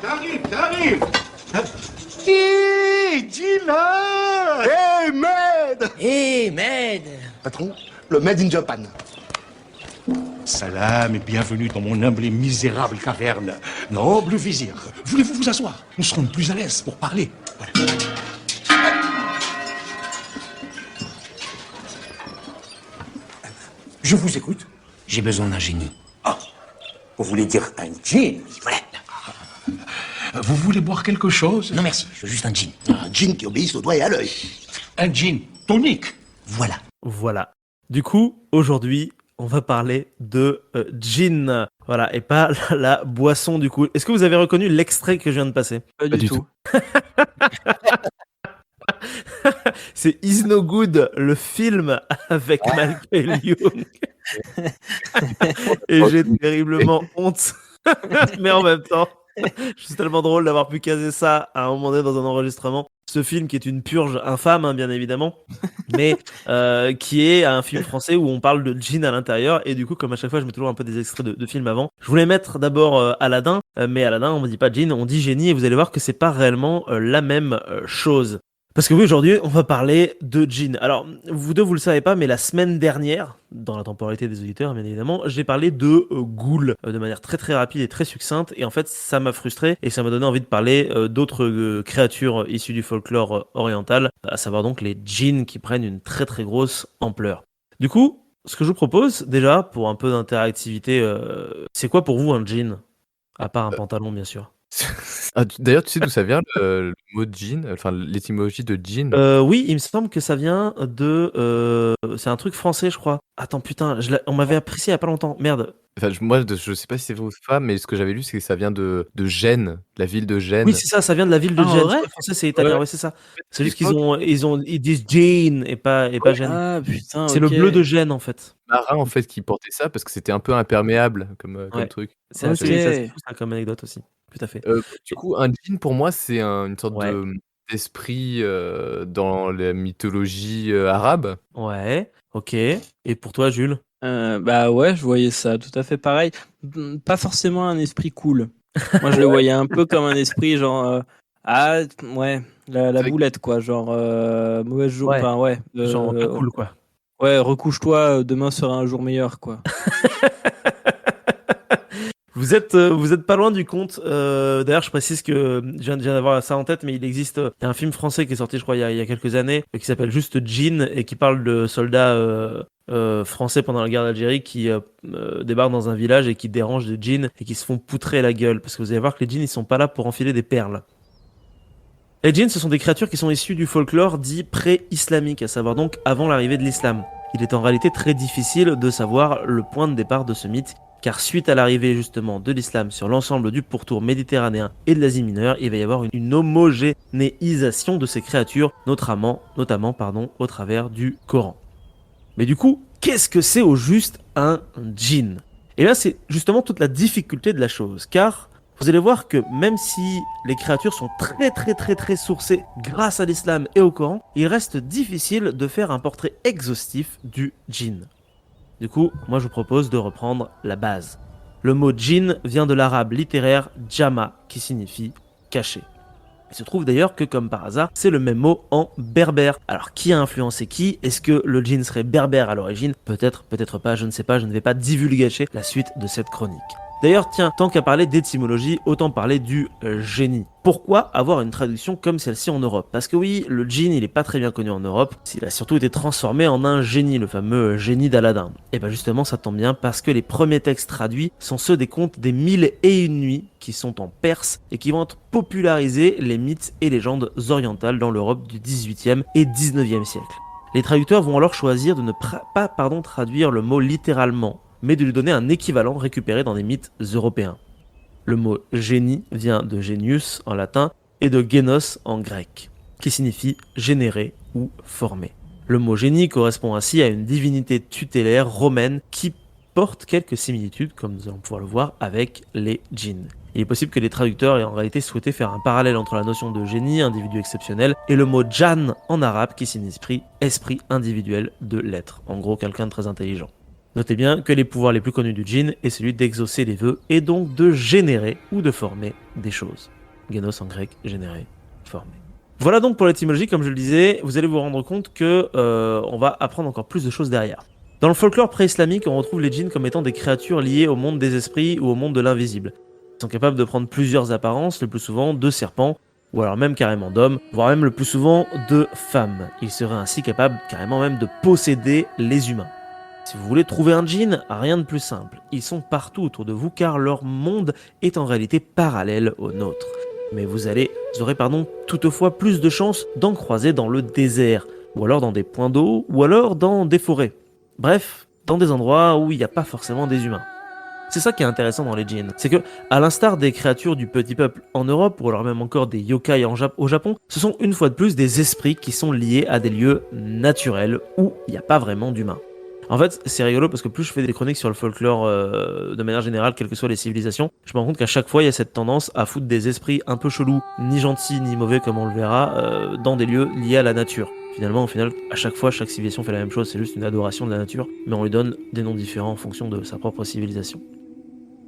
T'arrives. Hé, Gina! Hé, Med! Hé, Med! Patron, le Made in Japan. Salam et bienvenue dans mon humble et misérable caverne. Noble vizir, voulez-vous vous asseoir? Nous serons plus à l'aise pour parler. Voilà. Je vous écoute. J'ai besoin d'un génie. Vous voulez dire un djinn? Voilà. Vous voulez boire quelque chose? Non merci, je veux juste un jean. Un djinn qui obéisse au doigt et à l'œil. Un djinn tonique. Voilà. Voilà. Du coup, aujourd'hui, on va parler de gin. Voilà, et pas la boisson du coup. Est-ce que vous avez reconnu l'extrait que je viens de passer? Pas du tout. C'est Is No Good, le film avec Michael Young. Et j'ai terriblement honte. Mais en même temps, c'est tellement drôle d'avoir pu caser ça à un moment donné dans un enregistrement. Ce film qui est une purge infâme, hein, bien évidemment, mais qui est un film français où on parle de gin à l'intérieur. Et du coup, comme à chaque fois, je mets toujours un peu des extraits de films avant. Je voulais mettre d'abord Aladdin, mais Aladdin, on ne dit pas gin, on dit génie. Et vous allez voir que c'est pas réellement la même chose. Parce que oui, aujourd'hui, on va parler de gin. Alors, vous deux, vous le savez pas, mais la semaine dernière, dans la temporalité des auditeurs, bien évidemment, j'ai parlé de ghouls de manière très très rapide et très succincte. Et en fait, ça m'a frustré et ça m'a donné envie de parler d'autres créatures issues du folklore oriental, à savoir donc les djinns qui prennent une très très grosse ampleur. Du coup, ce que je vous propose, déjà, pour un peu d'interactivité, c'est quoi pour vous un djinn? À part un pantalon, bien sûr. D'ailleurs, tu sais d'où ça vient le mot djinn, enfin l'étymologie de djinn? Oui, il me semble que ça vient de. C'est un truc français, je crois. Attends, putain, on m'avait appris ça il y a pas longtemps. Merde. Enfin, moi, je sais pas si c'est vrai ou pas, mais ce que j'avais lu, c'est que ça vient de Gênes, la ville de Oui, Gênes. c'est ça vient de la ville de Ah, Gênes. ouais? Le français, c'est italien, Ouais. ouais, c'est ça. En fait, C'est à juste l'époque, ils disent Jane et pas Gênes. Ah putain, C'est le ok. bleu de Gênes, en fait. marin en fait qui portait ça parce que c'était un peu imperméable comme Ouais. truc. C'est Ok. assez fou, ça, comme anecdote aussi. Tout à fait. Du coup, un djinn pour moi, c'est une sorte Ouais. d'esprit dans la mythologie arabe. Ouais, ok. Et pour toi, Jules? Bah ouais, je voyais ça tout à fait pareil. Pas forcément un esprit cool. Moi, je le voyais un peu comme un esprit genre ouais, la C'est- boulette quoi, genre mauvaise jour. Ouais. Enfin ouais. Genre pas cool, quoi. Ouais, recouche-toi, demain sera un jour meilleur quoi. Vous êtes pas loin du compte. D'ailleurs, je précise que je viens d'avoir ça en tête, mais il existe il y a un film français qui est sorti, je crois, il y a quelques années, qui s'appelle juste Jean et qui parle de soldats français pendant la guerre d'Algérie qui débarquent dans un village et qui dérangent des djinns et qui se font poutrer la gueule. Parce que vous allez voir que les djinns, ils sont pas là pour enfiler des perles. Les djinns, ce sont des créatures qui sont issues du folklore dit pré-islamique, à savoir donc avant l'arrivée de l'islam. Il est en réalité très difficile de savoir le point de départ de ce mythe, car suite à l'arrivée justement de l'islam sur l'ensemble du pourtour méditerranéen et de l'Asie mineure, il va y avoir une homogénéisation de ces créatures, notamment au travers du Coran. Mais du coup, qu'est-ce que c'est au juste un djinn? Et là, c'est justement toute la difficulté de la chose, car vous allez voir que même si les créatures sont très sourcées grâce à l'islam et au Coran, il reste difficile de faire un portrait exhaustif du djinn. Du coup, moi je vous propose de reprendre la base. Le mot djinn vient de l'arabe littéraire jama, qui signifie caché. Il se trouve d'ailleurs que, comme par hasard, c'est le même mot en berbère. Alors, qui a influencé qui? Est-ce que le djinn serait berbère à l'origine? Peut-être, peut-être pas, je ne sais pas, je ne vais pas divulgacher la suite de cette chronique. D'ailleurs, tiens, tant qu'à parler d'étymologie, autant parler du génie. Pourquoi avoir une traduction comme celle-ci en Europe? Parce que oui, le djinn, il est pas très bien connu en Europe, il a surtout été transformé en un génie, le fameux génie d'Aladin. Et ben justement, ça tombe bien parce que les premiers textes traduits sont ceux des contes des 1001 nuits, qui sont en perse et qui vont populariser les mythes et légendes orientales dans l'Europe du 18e et 19e siècle. Les traducteurs vont alors choisir de ne pas traduire le mot littéralement, mais de lui donner un équivalent récupéré dans des mythes européens. Le mot génie vient de genius en latin et de génos en grec, qui signifie générer ou former. Le mot génie correspond ainsi à une divinité tutélaire romaine qui porte quelques similitudes, comme nous allons pouvoir le voir, avec les djinns. Il est possible que les traducteurs aient en réalité souhaité faire un parallèle entre la notion de génie, individu exceptionnel, et le mot djan en arabe qui signifie esprit individuel de l'être. En gros, quelqu'un de très intelligent. Notez bien que les pouvoirs les plus connus du djinn est celui d'exaucer les vœux et donc de générer ou de former des choses. Génos en grec, générer, former. Voilà donc pour l'étymologie, comme je le disais, vous allez vous rendre compte que on va apprendre encore plus de choses derrière. Dans le folklore pré-islamique, on retrouve les djinns comme étant des créatures liées au monde des esprits ou au monde de l'invisible. Ils sont capables de prendre plusieurs apparences, le plus souvent de serpents, ou alors même carrément d'hommes, voire même le plus souvent de femmes. Ils seraient ainsi capables carrément même de posséder les humains. Si vous voulez trouver un djinn, rien de plus simple. Ils sont partout autour de vous car leur monde est en réalité parallèle au nôtre. Mais vous aurez toutefois plus de chances d'en croiser dans le désert, ou alors dans des points d'eau, ou alors dans des forêts. Bref, dans des endroits où il n'y a pas forcément des humains. C'est ça qui est intéressant dans les djinns, c'est que, à l'instar des créatures du petit peuple en Europe, ou alors même encore des yokai au Japon, ce sont une fois de plus des esprits qui sont liés à des lieux naturels où il n'y a pas vraiment d'humains. En fait, c'est rigolo parce que plus je fais des chroniques sur le folklore de manière générale, quelles que soient les civilisations, je me rends compte qu'à chaque fois, il y a cette tendance à foutre des esprits un peu chelous, ni gentils ni mauvais comme on le verra, dans des lieux liés à la nature. Au final, à chaque fois, chaque civilisation fait la même chose, c'est juste une adoration de la nature, mais on lui donne des noms différents en fonction de sa propre civilisation.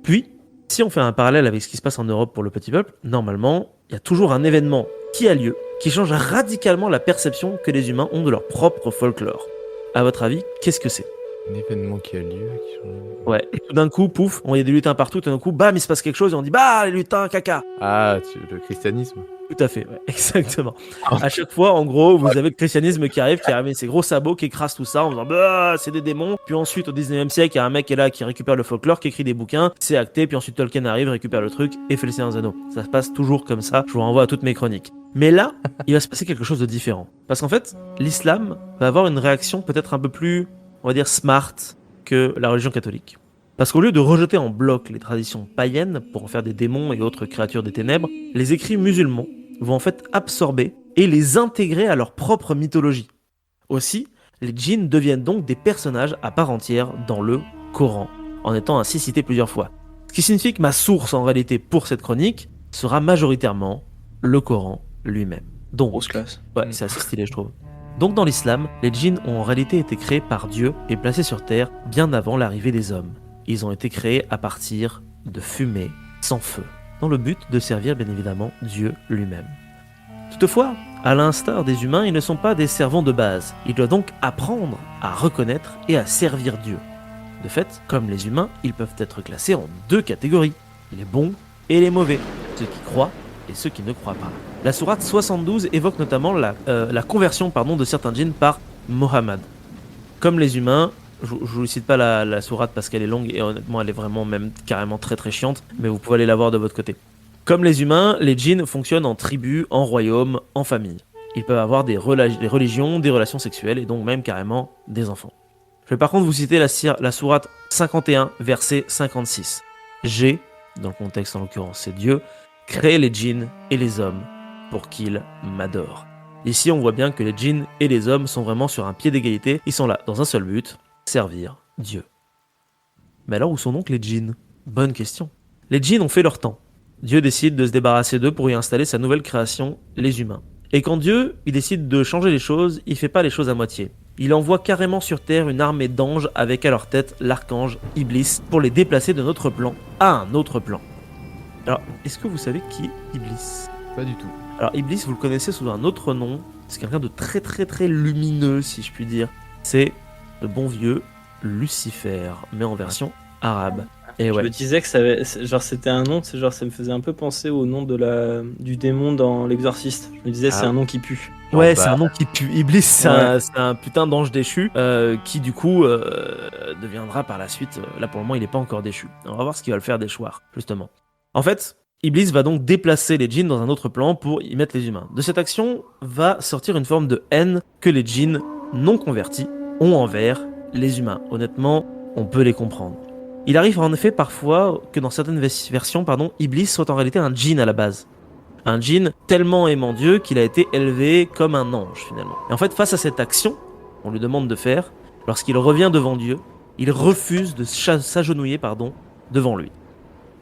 Puis, si on fait un parallèle avec ce qui se passe en Europe pour le petit peuple, normalement, il y a toujours un événement qui a lieu, qui change radicalement la perception que les humains ont de leur propre folklore. À votre avis, qu'est-ce que c'est ? Un événement qui a lieu, qui change... Ouais, et tout d'un coup, pouf, il y a des lutins partout, tout d'un coup, bam, il se passe quelque chose et on dit bah, les lutins, caca. Ah, le christianisme. Tout à fait, ouais, exactement. À chaque fois, en gros, vous avez le christianisme qui arrive avec ses gros sabots, qui écrase tout ça en disant bah, c'est des démons. Puis ensuite, au 19e siècle, il y a un mec qui est là, qui récupère le folklore, qui écrit des bouquins, c'est acté, puis ensuite Tolkien arrive, récupère le truc et fait le Seigneur des Anneaux. Ça se passe toujours comme ça, je vous renvoie à toutes mes chroniques. Mais là, il va se passer quelque chose de différent. Parce qu'en fait, l'islam va avoir une réaction peut-être un peu plus, on va dire, smart que la religion catholique. Parce qu'au lieu de rejeter en bloc les traditions païennes pour en faire des démons et autres créatures des ténèbres, les écrits musulmans vont en fait absorber et les intégrer à leur propre mythologie. Aussi, les djinns deviennent donc des personnages à part entière dans le Coran, en étant ainsi cités plusieurs fois. Ce qui signifie que ma source en réalité pour cette chronique sera majoritairement le Coran lui-même. Donc, Grosse classe. ouais, c'est assez stylé je trouve. Donc dans l'islam, les djinns ont en réalité été créés par Dieu et placés sur Terre bien avant l'arrivée des hommes. Ils ont été créés à partir de fumée sans feu, dans le but de servir bien évidemment Dieu lui-même. Toutefois, à l'instar des humains, ils ne sont pas des servants de base. Ils doivent donc apprendre à reconnaître et à servir Dieu. De fait, comme les humains, ils peuvent être classés en deux catégories, les bons et les mauvais, ceux qui croient et ceux qui ne croient pas. La sourate 72 évoque notamment la conversion de certains djinns par Mohammed. Comme les humains, je ne vous cite pas la sourate parce qu'elle est longue et honnêtement elle est vraiment même carrément très très chiante, mais vous pouvez aller la voir de votre côté. Comme les humains, les djinns fonctionnent en tribus, en royaumes, en famille. Ils peuvent avoir des religions, des relations sexuelles et donc même carrément des enfants. Je vais par contre vous citer la sourate 51, verset 56. J'ai, dans le contexte en l'occurrence c'est Dieu, créé les djinns et les hommes pour qu'ils m'adorent. Ici on voit bien que les djinns et les hommes sont vraiment sur un pied d'égalité, ils sont là dans un seul but, servir Dieu. Mais alors où sont donc les djinns ? Bonne question. Les djinns ont fait leur temps. Dieu décide de se débarrasser d'eux pour y installer sa nouvelle création, les humains. Et quand Dieu il décide de changer les choses, il fait pas les choses à moitié. Il envoie carrément sur Terre une armée d'anges avec à leur tête l'archange Iblis pour les déplacer de notre plan à un autre plan. Alors, est-ce que vous savez qui est Iblis ? Pas du tout. Alors Iblis, vous le connaissez sous un autre nom, c'est quelqu'un de très très très lumineux si je puis dire. C'est le bon vieux Lucifer, mais en version arabe. Et Je ouais. me disais que c'était un nom, ça me faisait un peu penser au nom du démon dans l'Exorciste. Je me disais c'est un nom qui pue. Ouais, bah. c'est un nom qui pue. Iblis, c'est un putain d'ange déchu qui du coup deviendra par la suite. Là pour le moment, il n'est pas encore déchu. On va voir ce qu'il va le faire déchoir, justement. En fait, Iblis va donc déplacer les djinns dans un autre plan pour y mettre les humains. De cette action va sortir une forme de haine que les djinns non convertis ont envers les humains. Honnêtement, on peut les comprendre. Il arrive en effet parfois que dans certaines versions, Iblis soit en réalité un djinn à la base. Un djinn tellement aimant Dieu qu'il a été élevé comme un ange finalement. Et en fait, face à cette action, on lui demande de faire, lorsqu'il revient devant Dieu, il refuse de s'agenouiller devant lui.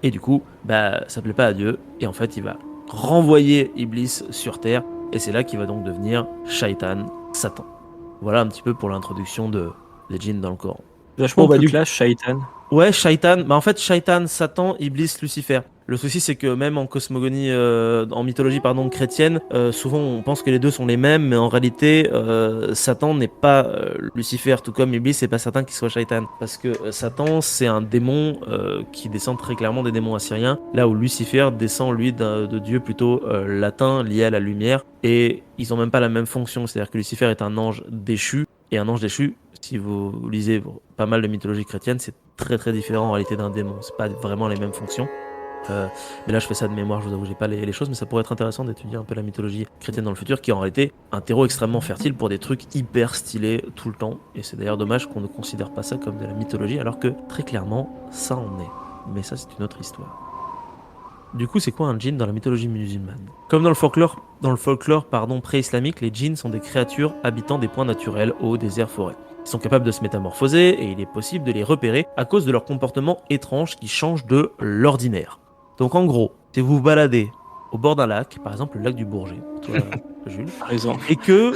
Et du coup, ça plaît pas à Dieu, et en fait, il va renvoyer Iblis sur Terre, et c'est là qu'il va donc devenir Shaitan, Satan. Voilà un petit peu pour l'introduction des djinns dans le Coran. Vachement Bon, bah, plus du- clash, Shaitan. Ouais, Shaitan. Bah en fait, Shaitan, Satan, Iblis, Lucifer. Le souci, c'est que même en cosmogonie, en mythologie pardon chrétienne, souvent on pense que les deux sont les mêmes, mais en réalité, Satan n'est pas Lucifer, tout comme Iblis, c'est pas certain qu'il soit Shaitan, parce que Satan, c'est un démon qui descend très clairement des démons assyriens, là où Lucifer descend lui de dieu plutôt latin lié à la lumière, et ils ont même pas la même fonction, c'est-à-dire que Lucifer est un ange déchu, et un ange déchu, si vous lisez pas mal de mythologie chrétienne, c'est très très différent en réalité d'un démon, c'est pas vraiment les mêmes fonctions. Mais là je fais ça de mémoire, je vous avoue j'ai pas les choses, mais ça pourrait être intéressant d'étudier un peu la mythologie chrétienne dans le futur, qui est en réalité un terreau extrêmement fertile pour des trucs hyper stylés tout le temps, et c'est d'ailleurs dommage qu'on ne considère pas ça comme de la mythologie, alors que très clairement ça en est, mais ça c'est une autre histoire. Du coup, c'est quoi un djinn dans la mythologie musulmane? Comme dans le folklore pré-islamique, les djinns sont des créatures habitant des points naturels, eaux, déserts, forêts. Ils sont capables de se métamorphoser et il est possible de les repérer à cause de leur comportement étrange qui change de l'ordinaire. Donc en gros, si vous vous baladez au bord d'un lac, par exemple le lac du Bourget, toi, Jules, Par exemple. et que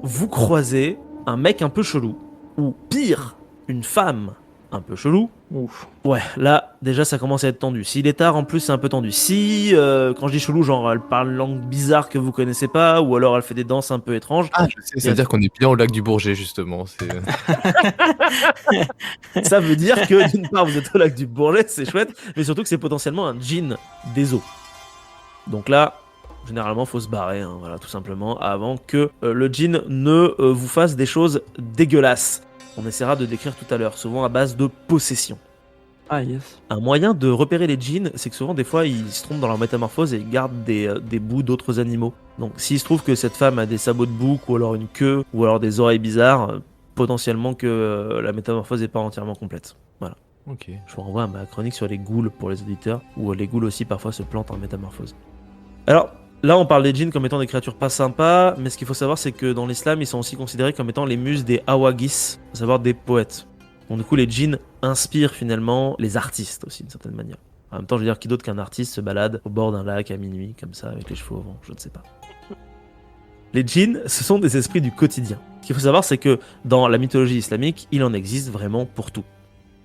vous croisez un mec un peu chelou, ou pire, une femme un peu chelou, Ouf. ouais, là, déjà, ça commence à être tendu. S'il est tard, en plus, c'est un peu tendu. Si, quand je dis chelou, genre, elle parle une langue bizarre que vous connaissez pas, ou alors elle fait des danses un peu étranges, Ah, je sais, ça veut dire qu'on est bien au lac du Bourget, justement. C'est... ça veut dire que, d'une part, vous êtes au lac du Bourget, c'est chouette, mais surtout que c'est potentiellement un djinn des eaux. Donc là, généralement, faut se barrer, hein, voilà, tout simplement, avant que le djinn ne vous fasse des choses dégueulasses. On essaiera de décrire tout à l'heure, souvent à base de possession. Ah yes. Un moyen de repérer les djinns, c'est que souvent, des fois, ils se trompent dans leur métamorphose et ils gardent des bouts d'autres animaux. Donc, s'il se trouve que cette femme a des sabots de bouc, ou alors une queue, ou alors des oreilles bizarres, potentiellement que la métamorphose n'est pas entièrement complète. Voilà. Ok. Je vous renvoie à ma chronique sur les ghouls pour les auditeurs, où les ghouls aussi parfois se plantent en métamorphose. Alors, là, on parle des djinns comme étant des créatures pas sympas, mais ce qu'il faut savoir, c'est que dans l'islam, ils sont aussi considérés comme étant les muses des awagis, à savoir des poètes. Donc, du coup, les djinns inspirent finalement les artistes aussi, d'une certaine manière. En même temps, je veux dire, qui d'autre qu'un artiste se balade au bord d'un lac à minuit, comme ça, avec les cheveux au vent, je ne sais pas. Les djinns, ce sont des esprits du quotidien. Ce qu'il faut savoir, c'est que dans la mythologie islamique, il en existe vraiment pour tout.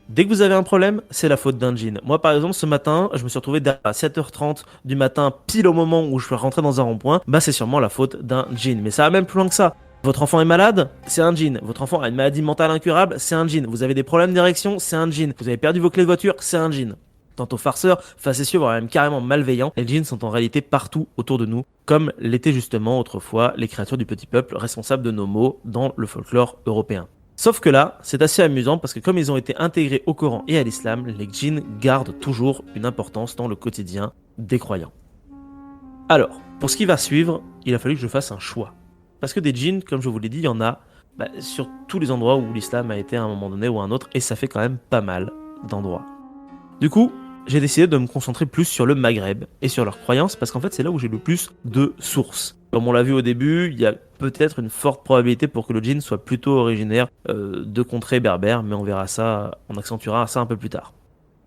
Dès que vous avez un problème, c'est la faute d'un djinn. Moi, par exemple, ce matin, je me suis retrouvé à 7h30 du matin, pile au moment où je suis rentré dans un rond-point. Bah, c'est sûrement la faute d'un djinn. Mais ça va même plus loin que ça. Votre enfant est malade, c'est un djinn. Votre enfant a une maladie mentale incurable, c'est un djinn. Vous avez des problèmes d'érection, c'est un djinn. Vous avez perdu vos clés de voiture, c'est un djinn. Tantôt farceurs, facétieux, voire même carrément malveillants, les djinns sont en réalité partout autour de nous, comme l'étaient justement autrefois les créatures du petit peuple responsables de nos maux dans le folklore européen. Sauf que là, c'est assez amusant parce que comme ils ont été intégrés au Coran et à l'islam, les djinns gardent toujours une importance dans le quotidien des croyants. Alors, pour ce qui va suivre, il a fallu que je fasse un choix. Parce que des djinns, comme je vous l'ai dit, il y en a sur tous les endroits où l'islam a été à un moment donné ou à un autre, et ça fait quand même pas mal d'endroits. Du coup, j'ai décidé de me concentrer plus sur le Maghreb et sur leurs croyances, parce qu'en fait c'est là où j'ai le plus de sources. Comme on l'a vu au début, il y a peut-être une forte probabilité pour que le djinn soit plutôt originaire de contrées berbères, mais on verra ça, on accentuera ça un peu plus tard.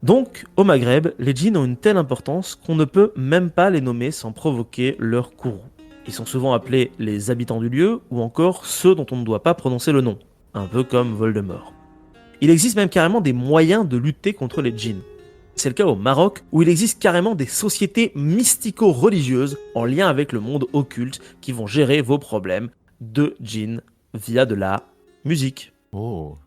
Donc, au Maghreb, les djinns ont une telle importance qu'on ne peut même pas les nommer sans provoquer leur courroux. Ils sont souvent appelés les habitants du lieu, ou encore ceux dont on ne doit pas prononcer le nom, un peu comme Voldemort. Il existe même carrément des moyens de lutter contre les djinns. C'est le cas au Maroc, où il existe carrément des sociétés mystico-religieuses en lien avec le monde occulte qui vont gérer vos problèmes de djinns via de la musique. Oh.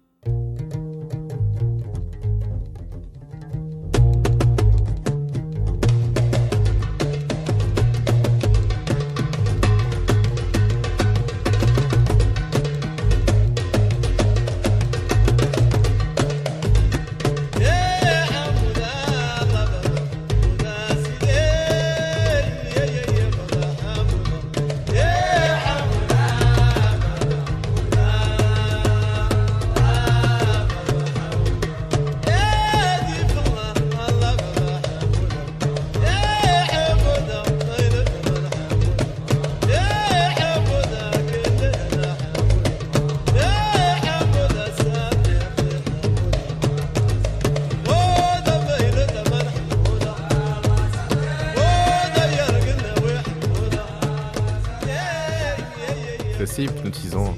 C'est assez hypnotisant.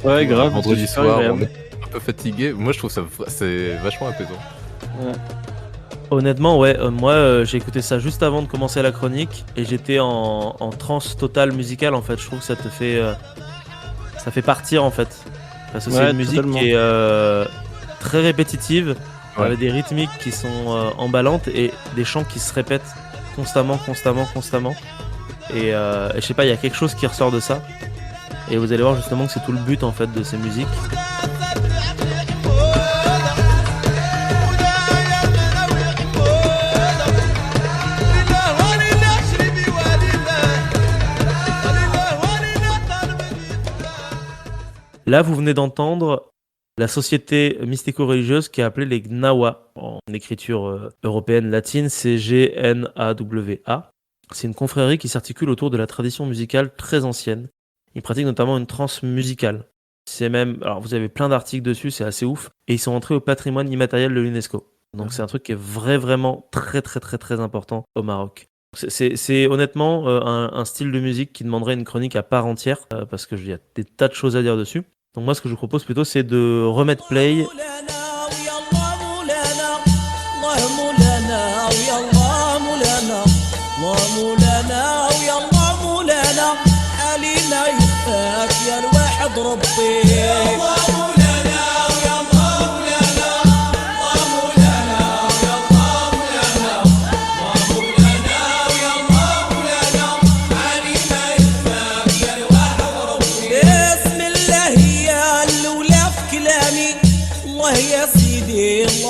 Ouais, grave. Vendredi c'est super soir, agréable. on est un peu fatigué, moi je trouve ça c'est vachement apaisant. Honnêtement, ouais, moi j'ai écouté ça juste avant de commencer la chronique et j'étais en transe totale musicale en fait. Je trouve que ça fait partir en fait. Parce que c'est une musique totalement. qui est très répétitive, Ouais. avec des rythmiques qui sont emballantes et des chants qui se répètent constamment. Et je sais pas, il y a quelque chose qui ressort de ça. Et vous allez voir justement que c'est tout le but en fait de ces musiques. Là, vous venez d'entendre la société mystico-religieuse qui est appelée les Gnawa, en écriture européenne latine, c'est Gnawa. C'est une confrérie qui s'articule autour de la tradition musicale très ancienne. Ils pratiquent notamment une trance musicale. C'est même, alors vous avez plein d'articles dessus, c'est assez ouf. Et ils sont entrés au patrimoine immatériel de l'UNESCO. Donc c'est un truc qui est vraiment très important au Maroc. C'est honnêtement un style de musique qui demanderait une chronique à part entière, parce qu'il y a des tas de choses à dire dessus. Donc moi ce que je vous propose plutôt c'est de remettre play.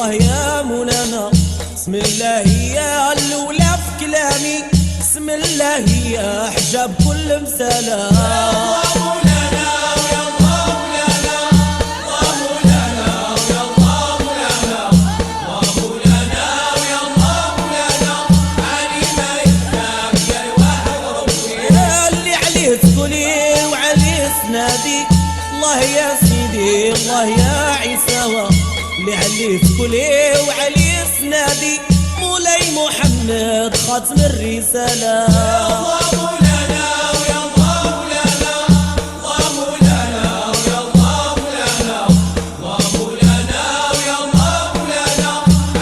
الله يا مولانا بسم الله يا الأولى في كلامي بسم الله يا حجاب كل مسالة يا مولانا ويا الله مولانا الله مولانا ويا الله مولانا الله مولانا ويا الله مولانا علي ما يفهم يا واحد ربي اللي عليه تقولي وعليه سنادي الله يا سيدي الله يا عيسى اللي عليه تقولي وعليه سنادي مولاي محمد خاتم الرسالة الله مولانا ويا الله مولانا الله مولانا ويا الله مولانا الله مولانا ويا الله مولانا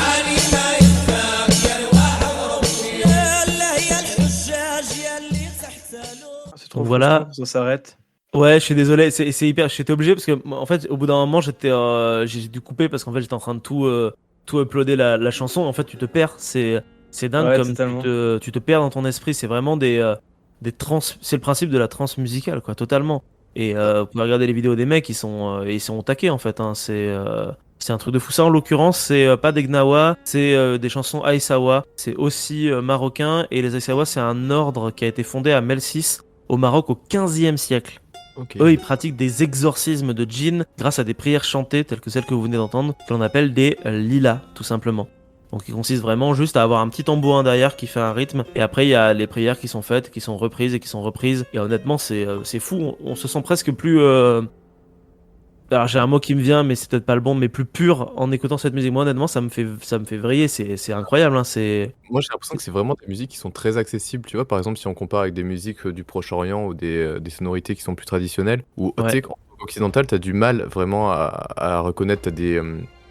علي ما يفهم يا الواحد ربي يا الله يا الحجاج يا اللي تحتالوا. C'est trop Voilà. frustrant, ça s'arrête. Ouais, je suis désolé, c'est hyper. J'étais obligé parce que en fait, au bout d'un moment, j'ai dû couper parce qu'en fait, j'étais en train de tout uploader la chanson. En fait, tu te perds. C'est dingue Ouais, comme totalement. tu te perds dans ton esprit. C'est vraiment des trans. C'est le principe de la trance musicale, quoi, totalement. Et vous pouvez regarder les vidéos des mecs, ils sont au taquet en fait. Hein. C'est un truc de fou. Ça, en l'occurrence, c'est pas des Gnawa, c'est des chansons Aïssawa. C'est aussi marocain et les Aïssawa, c'est un ordre qui a été fondé à Melsis au Maroc au 15e siècle. Ok. Eux, ils pratiquent des exorcismes de djinns grâce à des prières chantées telles que celles que vous venez d'entendre, que l'on appelle des lilas, tout simplement. Donc, ils consistent vraiment juste à avoir un petit tambourin derrière qui fait un rythme. Et après, il y a les prières qui sont faites, qui sont reprises et qui sont reprises. Et honnêtement, c'est fou. On se sent presque plus... Alors, j'ai un mot qui me vient, mais c'est peut-être pas le bon, mais plus pur en écoutant cette musique. Moi, honnêtement, ça me fait vriller. C'est incroyable. Hein. Moi, j'ai l'impression que c'est vraiment des musiques qui sont très accessibles, tu vois. Par exemple, si on compare avec des musiques du Proche-Orient ou des sonorités qui sont plus traditionnelles, ou tu Ouais. sais, qu'en occidental, t'as du mal vraiment à reconnaître,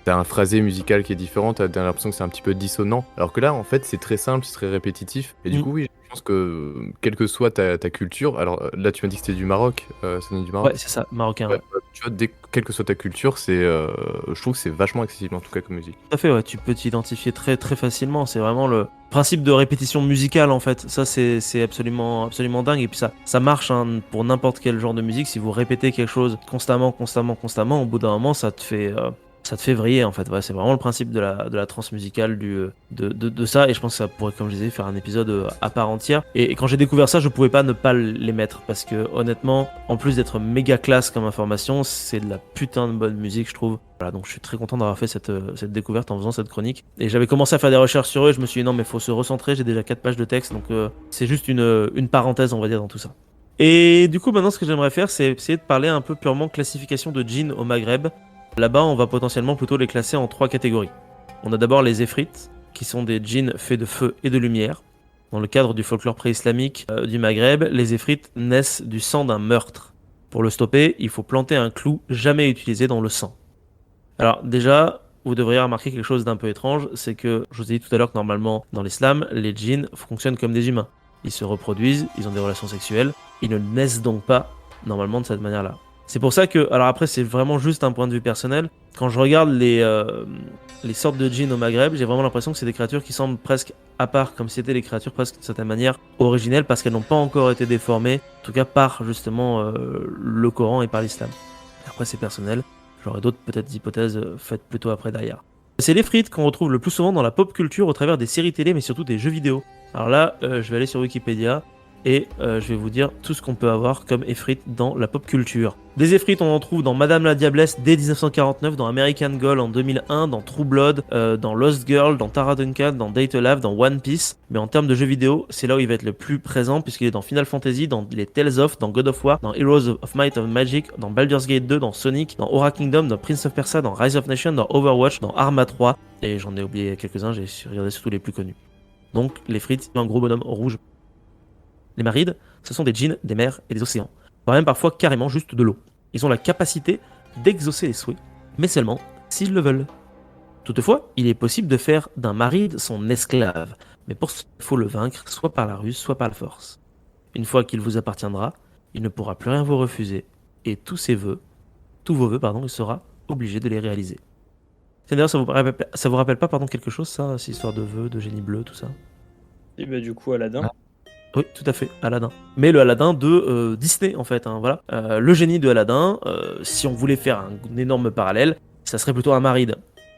t'as un phrasé musical qui est différent, t'as l'impression que c'est un petit peu dissonant. Alors que là, en fait, c'est très simple, c'est très répétitif. Et du Mm. coup, oui, je pense que quelle que soit ta culture, alors là, tu m'as dit que c'était du Maroc, ça vient du Maroc. Ouais, c'est ça, marocain. Ouais, Ouais. tu vois, quelle que soit ta culture, je trouve que c'est vachement accessible en tout cas comme musique. Tout à fait, ouais, tu peux t'identifier très facilement. C'est vraiment le principe de répétition musicale en fait. Ça, c'est absolument dingue. Et puis ça marche hein, pour n'importe quel genre de musique. Si vous répétez quelque chose constamment, au bout d'un moment, ça te fait vriller en fait. Ouais, c'est vraiment le principe de la trance musicale de ça. Et je pense que ça pourrait, comme je disais, faire un épisode à part entière. Et quand j'ai découvert ça, je pouvais pas ne pas les mettre parce que honnêtement, en plus d'être méga classe comme information, c'est de la putain de bonne musique, je trouve. Voilà, donc je suis très content d'avoir fait cette découverte en faisant cette chronique. Et j'avais commencé à faire des recherches sur eux. Et je me suis dit non, mais faut se recentrer. J'ai déjà 4 pages de texte, donc c'est juste une parenthèse, on va dire, dans tout ça. Et du coup, maintenant, ce que j'aimerais faire, c'est essayer de parler un peu purement classification de djinns au Maghreb. Là-bas, on va potentiellement plutôt les classer en 3 catégories. On a d'abord les Efrites, qui sont des djinns faits de feu et de lumière. Dans le cadre du folklore pré-islamique du Maghreb, les Efrites naissent du sang d'un meurtre. Pour le stopper, il faut planter un clou jamais utilisé dans le sang. Alors déjà, vous devriez remarquer quelque chose d'un peu étrange, c'est que je vous ai dit tout à l'heure que normalement dans l'islam, les djinns fonctionnent comme des humains. Ils se reproduisent, ils ont des relations sexuelles, ils ne naissent donc pas normalement de cette manière-là. C'est pour ça que, alors après c'est vraiment juste un point de vue personnel, quand je regarde les sortes de djinns au Maghreb, j'ai vraiment l'impression que c'est des créatures qui semblent presque à part, comme si c'était des créatures presque d'une certaine manière originelles, parce qu'elles n'ont pas encore été déformées, en tout cas par justement le Coran et par l'islam. Après c'est personnel, j'aurais d'autres peut-être hypothèses faites plutôt après derrière. C'est l'Efrit qu'on retrouve le plus souvent dans la pop culture au travers des séries télé, mais surtout des jeux vidéo. Alors là, je vais aller sur Wikipédia et je vais vous dire tout ce qu'on peut avoir comme Efrit dans la pop culture. Des Efrits, on en trouve dans Madame la Diablesse dès 1949, dans American Girl en 2001, dans True Blood, dans Lost Girl, dans Tara Duncan, dans Date Alive, dans One Piece. Mais en termes de jeux vidéo, c'est là où il va être le plus présent puisqu'il est dans Final Fantasy, dans les Tales of, dans God of War, dans Heroes of Might and Magic, dans Baldur's Gate 2, dans Sonic, dans Aura Kingdom, dans Prince of Persia, dans Rise of Nation, dans Overwatch, dans Arma 3. Et j'en ai oublié quelques-uns, j'ai regardé surtout les plus connus. Donc les frites, un gros bonhomme rouge. Les marides, ce sont des djinns des mers et des océans, voire même parfois carrément juste de l'eau. Ils ont la capacité d'exaucer les souhaits, mais seulement s'ils le veulent. Toutefois, il est possible de faire d'un maride son esclave, mais pour cela, il faut le vaincre soit par la ruse, soit par la force. Une fois qu'il vous appartiendra, il ne pourra plus rien vous refuser, et tous vos vœux, il sera obligé de les réaliser. D'ailleurs, ça vous rappelle pas quelque chose, ça, cette histoire de vœux, de génie bleu, tout ça? Et bah du coup, Aladdin. Oui, tout à fait, Aladdin. Mais le Aladdin de Disney, en fait. Voilà. Le génie de Aladdin, si on voulait faire un énorme parallèle, ça serait plutôt un maride.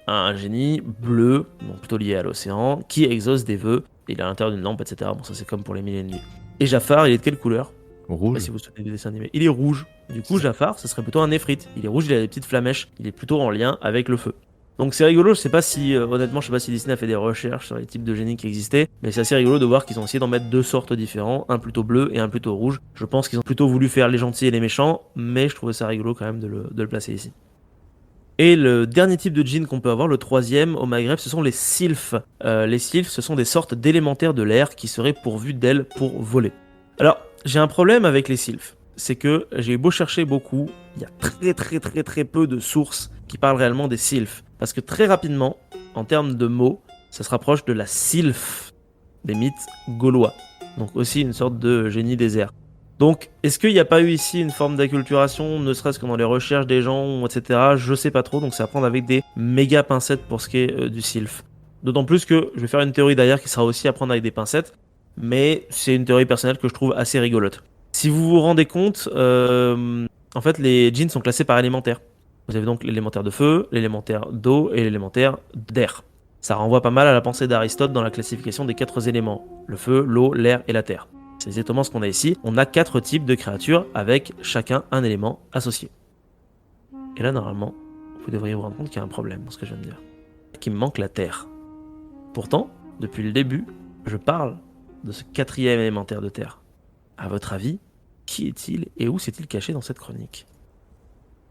Un génie bleu, donc plutôt lié à l'océan, qui exauce des vœux. Il est à l'intérieur d'une lampe, etc. Bon, ça c'est comme pour les mille et une nuits. Et Jafar, il est de quelle couleur? Je sais Rouge. pas si vous vous souvenez du dessin animé. Il est rouge. Du coup, Jafar, ce serait plutôt un Efrit. Il est rouge, il a des petites flamèches. Il est plutôt en lien avec le feu. Donc c'est rigolo, je sais pas si, honnêtement, je sais pas si Disney a fait des recherches sur les types de génies qui existaient, mais c'est assez rigolo de voir qu'ils ont essayé d'en mettre deux sortes différents, un plutôt bleu et un plutôt rouge. Je pense qu'ils ont plutôt voulu faire les gentils et les méchants, mais je trouvais ça rigolo quand même de le placer ici. Et le dernier type de djinn qu'on peut avoir, le troisième au Maghreb, ce sont les sylphes. Les sylphes, ce sont des sortes d'élémentaires de l'air qui seraient pourvus d'ailes pour voler. Alors, j'ai un problème avec les sylphes, c'est que j'ai beau chercher beaucoup, il y a très peu de sources qui parlent réellement des sylphes. Parce que très rapidement, en termes de mots, ça se rapproche de la sylphe des mythes gaulois. Donc aussi une sorte de génie des airs. Donc, est-ce qu'il n'y a pas eu ici une forme d'acculturation, ne serait-ce que dans les recherches des gens, etc. Je sais pas trop, donc c'est à prendre avec des méga pincettes pour ce qui est du sylphe. D'autant plus que je vais faire une théorie derrière qui sera aussi à prendre avec des pincettes, mais c'est une théorie personnelle que je trouve assez rigolote. Si vous vous rendez compte, en fait les djinns sont classés par élémentaire. Vous avez donc l'élémentaire de feu, l'élémentaire d'eau et l'élémentaire d'air. Ça renvoie pas mal à la pensée d'Aristote dans la classification des 4 éléments, le feu, l'eau, l'air et la terre. C'est exactement ce qu'on a ici. On a 4 types de créatures avec chacun un élément associé. Et là, normalement, vous devriez vous rendre compte qu'il y a un problème dans ce que je viens de dire. Qu'il me manque la terre. Pourtant, depuis le début, je parle de ce 4e élémentaire de terre. À votre avis, qui est-il et où s'est-il caché dans cette chronique?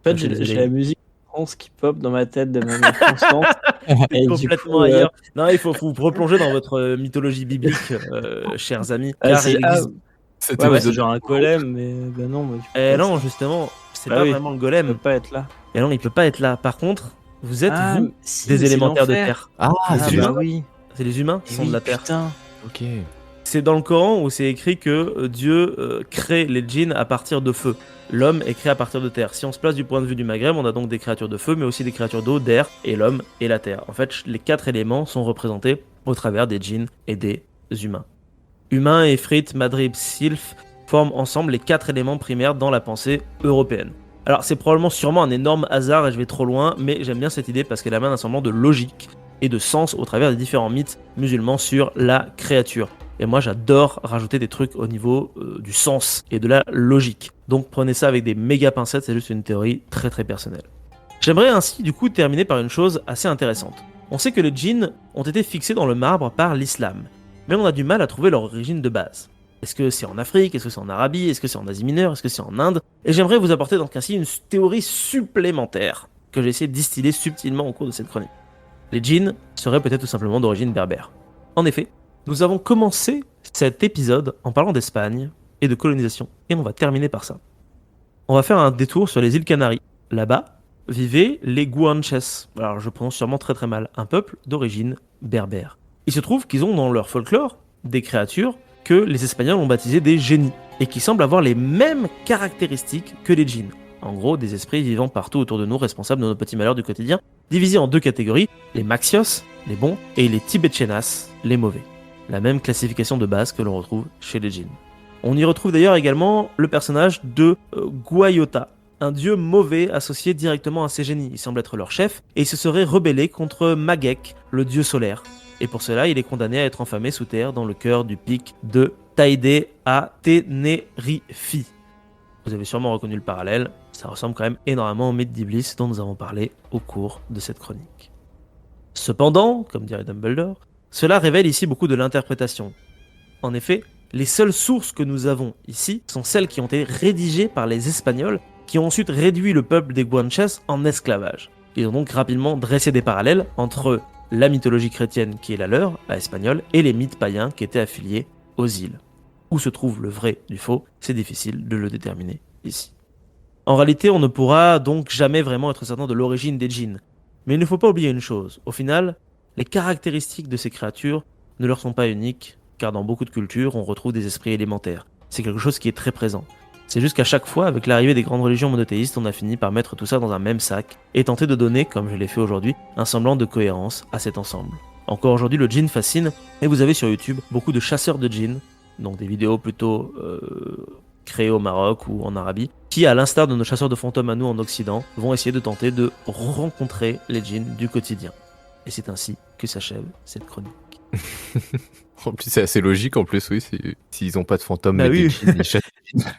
En fait, j'ai la musique de France qui pop dans ma tête de manière constante. Et complètement coup, ailleurs. Non, il faut vous replonger dans votre mythologie biblique, chers amis. Car il existe... c'est genre un golem, mais ben non. Non, justement, c'est pas vraiment le golem. Il peut pas être là. Et non, il peut pas être là. Par contre, vous êtes, des élémentaires de terre. C'est humains. Oui. C'est les humains qui sont de la terre. Putain. Ok. C'est dans le Coran où c'est écrit que Dieu crée les djinns à partir de feu. L'homme est créé à partir de terre. Si on se place du point de vue du Maghreb, on a donc des créatures de feu, mais aussi des créatures d'eau, d'air, et l'homme et la terre. En fait, les 4 éléments sont représentés au travers des djinns et des humains. Humains, Efrit, Madrib, Sylph forment ensemble les 4 éléments primaires dans la pensée européenne. Alors c'est probablement sûrement un énorme hasard et je vais trop loin, mais j'aime bien cette idée parce qu'elle amène un semblant de logique et de sens au travers des différents mythes musulmans sur la créature. Et moi j'adore rajouter des trucs au niveau du sens et de la logique. Donc prenez ça avec des méga pincettes, c'est juste une théorie très personnelle. J'aimerais ainsi du coup terminer par une chose assez intéressante. On sait que les djinns ont été fixés dans le marbre par l'islam, mais on a du mal à trouver leur origine de base. Est-ce que c'est en Afrique? Est-ce que c'est en Arabie? Est-ce que c'est en Asie mineure? Est-ce que c'est en Inde? Et j'aimerais vous apporter donc ainsi une théorie supplémentaire que j'ai essayé de distiller subtilement au cours de cette chronique. Les djinns seraient peut-être tout simplement d'origine berbère. En effet, nous avons commencé cet épisode en parlant d'Espagne et de colonisation, et on va terminer par ça. On va faire un détour sur les îles Canaries. Là-bas, vivaient les Guanches. Alors je prononce sûrement très très mal. Un peuple d'origine berbère. Il se trouve qu'ils ont dans leur folklore des créatures que les Espagnols ont baptisées des génies et qui semblent avoir les mêmes caractéristiques que les djinns. En gros, des esprits vivant partout autour de nous, responsables de nos petits malheurs du quotidien, divisés en 2 catégories, les maxios, les bons, et les tibetchenas, les mauvais. La même classification de base que l'on retrouve chez les djinns. On y retrouve d'ailleurs également le personnage de Guayota, un dieu mauvais associé directement à ces génies. Il semble être leur chef, et il se serait rebellé contre Magek, le dieu solaire. Et pour cela, il est condamné à être enfermé sous terre dans le cœur du pic de Taïdé à Ténérifi. Vous avez sûrement reconnu le parallèle, ça ressemble quand même énormément au mythe d'Iblis dont nous avons parlé au cours de cette chronique. Cependant, comme dirait Dumbledore, cela révèle ici beaucoup de l'interprétation. En effet, les seules sources que nous avons ici sont celles qui ont été rédigées par les Espagnols, qui ont ensuite réduit le peuple des Guanches en esclavage. Ils ont donc rapidement dressé des parallèles entre la mythologie chrétienne qui est la leur, la espagnole, et les mythes païens qui étaient affiliés aux îles. Où se trouve le vrai du faux, c'est difficile de le déterminer ici. En réalité, on ne pourra donc jamais vraiment être certain de l'origine des djinns. Mais il ne faut pas oublier une chose, au final, les caractéristiques de ces créatures ne leur sont pas uniques, car dans beaucoup de cultures, on retrouve des esprits élémentaires. C'est quelque chose qui est très présent. C'est juste qu'à chaque fois, avec l'arrivée des grandes religions monothéistes, on a fini par mettre tout ça dans un même sac, et tenter de donner, comme je l'ai fait aujourd'hui, un semblant de cohérence à cet ensemble. Encore aujourd'hui, le djinn fascine, et vous avez sur YouTube beaucoup de chasseurs de djinns, donc des vidéos plutôt créées au Maroc ou en Arabie, qui, à l'instar de nos chasseurs de fantômes à nous en Occident, vont essayer de tenter de rencontrer les djinns du quotidien. Et c'est ainsi que s'achève cette chronique. En plus, c'est assez logique, en plus, oui, s'ils ont pas de fantômes, Bah mais oui. des djinns, ils chassent des djinns.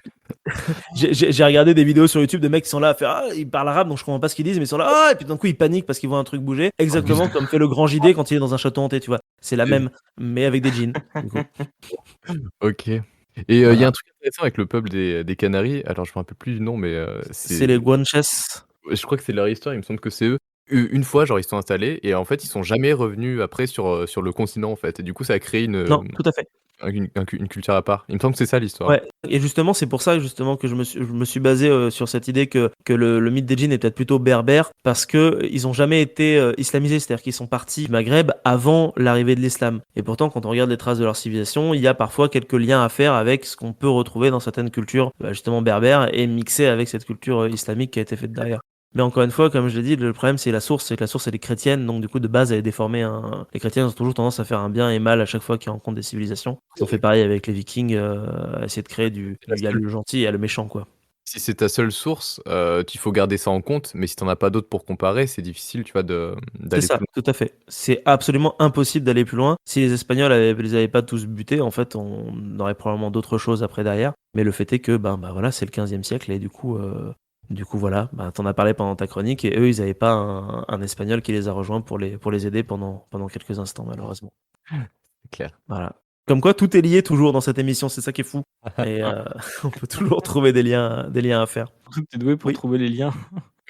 J'ai regardé des vidéos sur YouTube de mecs qui sont là à faire « Ah, ils parlent arabe, donc je comprends pas ce qu'ils disent, mais ils sont là, ah !» et puis d'un coup ils paniquent parce qu'ils voient un truc bouger. Exactement comme fait le grand JD quand il est dans un château hanté, tu vois. C'est la même, mais avec des djinns. Du coup. Ok. Et il y a un truc intéressant avec le peuple des Canaries, alors je me rappelle plus du nom, mais C'est les Guanches. je crois que c'est leur histoire, il me semble que c'est eux. Une fois, genre, ils sont installés et en fait, ils sont jamais revenus après sur le continent, en fait. Et du coup, ça a créé Non, tout à fait. une culture à part. Il me semble que c'est ça l'histoire. Ouais, et justement, c'est pour ça justement que je me suis basé sur cette idée que le mythe des djinns est peut-être plutôt berbère, parce que ils ont jamais été islamisés, c'est-à-dire qu'ils sont partis du Maghreb avant l'arrivée de l'islam. Et pourtant, quand on regarde les traces de leur civilisation, il y a parfois quelques liens à faire avec ce qu'on peut retrouver dans certaines cultures, justement berbères, et mixer avec cette culture islamique qui a été faite derrière. Mais encore une fois, comme je l'ai dit, le problème c'est que la source elle est chrétienne, donc du coup de base elle est déformée. Les chrétiens ont toujours tendance à faire un bien et mal à chaque fois qu'ils rencontrent des civilisations. Ils ont fait pareil avec les Vikings, à essayer de créer il y a le gentil et il y a le méchant, quoi. Si c'est ta seule source, il faut garder ça en compte, mais si t'en as pas d'autres pour comparer, c'est difficile, tu vois, C'est d'aller ça, plus tout à fait. C'est absolument impossible d'aller plus loin. Si les Espagnols les avaient pas tous butés, en fait, on aurait probablement d'autres choses après derrière. Mais le fait est que, bah voilà, c'est le 15e siècle et du coup, voilà, t'en as parlé pendant ta chronique et eux, ils avaient pas un Espagnol qui les a rejoints pour les aider pendant quelques instants, malheureusement. C'est clair. Voilà. Comme quoi, tout est lié toujours dans cette émission, c'est ça qui est fou. Et on peut toujours trouver des liens à faire. Surtout que t'es doué pour Oui. trouver les liens.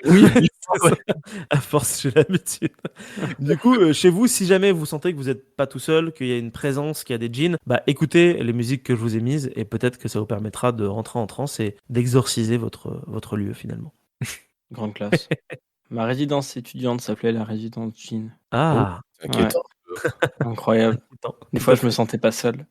Oui, à force, j'ai l'habitude. Du coup, chez vous, si jamais vous sentez que vous n'êtes pas tout seul, qu'il y a une présence, qu'il y a des djinns, écoutez les musiques que je vous ai mises et peut-être que ça vous permettra de rentrer en transe et d'exorciser votre lieu finalement. Grande classe. Ma résidence étudiante s'appelait la résidence djinn. Ah, Inquiétant. Incroyable. Des fois, je me sentais pas seul.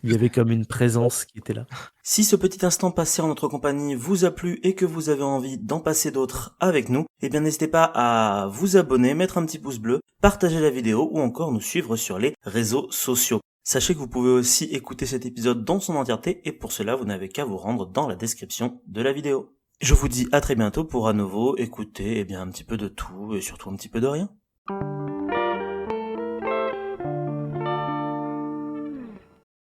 il y avait comme une présence qui était là. Si ce petit instant passé en notre compagnie vous a plu et que vous avez envie d'en passer d'autres avec nous, eh bien n'hésitez pas à vous abonner, mettre un petit pouce bleu, partager la vidéo ou encore nous suivre sur les réseaux sociaux. Sachez que vous pouvez aussi écouter cet épisode dans son entièreté et pour cela vous n'avez qu'à vous rendre dans la description de la vidéo. Je vous dis à très bientôt pour à nouveau écouter un petit peu de tout et surtout un petit peu de rien.